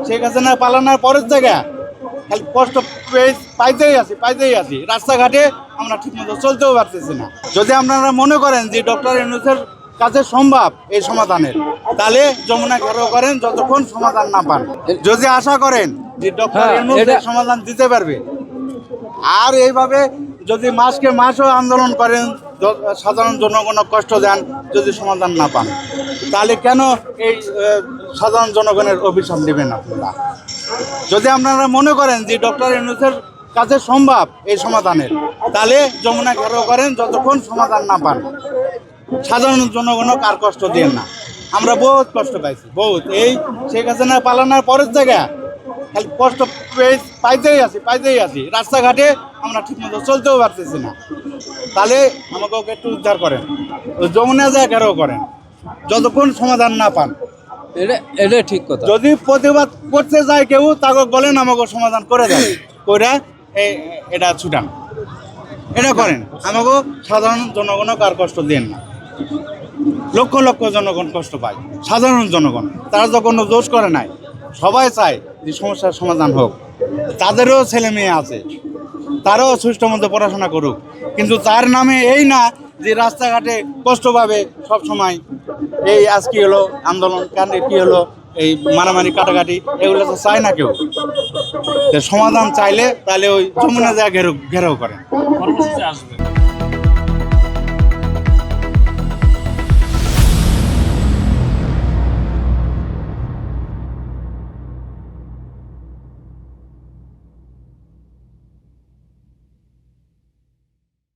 শেখ হাসিনা পালানোর পরের জায়গা খালি কষ্ট পাইতেই আছি রাস্তাঘাটে আমরা ঠিকমতো চলতেও পারতেছি না। যদি আপনারা মনে করেন যে ডক্টর ইউনূসের কাছে সম্ভব এই সমাধানের, তাহলে যমুনা ঘেরাও করেন যতক্ষণ সমাধান না পান। যদি আশা করেন যে ডক্টর ইউনূস এই সমাধান দিতে পারবে, আর এইভাবে যদি মাসকে মাসও আন্দোলন করেন, সাধারণ জনগণ কষ্ট দেন, যদি সমাধান না পান, তাহলে কেন এই সাধারণ জনগণের অভিশাপ নেবেন আপনারা? যদি আপনারা মনে করেন যে ডক্টর ইউনূসের কাছে সম্ভব এই সমাধানের, তাহলে যমুনা ঘেরাও করেন যতক্ষণ সমাধান না পান। সাধারণ জনগণ কার কষ্ট দেন না। আমরা বহুত কষ্ট পাইছি, বহুত। এই শেখ হাসিনা পালানোর পরের জায়গা খালি কষ্ট পাইতেই আছি রাস্তাঘাটে আমরা ঠিকমতো চলতেও পারতেছি না। তাহলে আমাকে একটু উদ্ধার করেন, যমুনা যায় ঘেরাও করেন যতক্ষণ সমাধান না পান। এটা ঠিক কথা। যদি প্রতিবাদ করতে যায় কেউ, তাকে বলেন আমাকে সমাধান করে দেন, করে এটা ছুটান, এটা করেন। আমাকে সাধারণ জনগণ কার কষ্ট দেন না। লক্ষ লক্ষ জনগণ কষ্ট পায়, সাধারণ জনগণ। তারা তো কোনো দোষ করে নাই, সবাই চায় যে সমস্যার সমাধান হোক। তাদেরও ছেলে মেয়ে আছে, তারাও সুষ্ঠু মতো পড়াশোনা করুক, কিন্তু তার নামে এই না যে রাস্তাঘাটে কষ্ট পাবে সব সময়। এই আজ কি হলো আন্দোলন কাণ্ডে, কি হলো এই মারামারি কাটাকাটি, এগুলো তো চায় না কেউ। সমাধান চাইলে তাহলে ওই যমুনা জায়গা ঘেরাও করেন।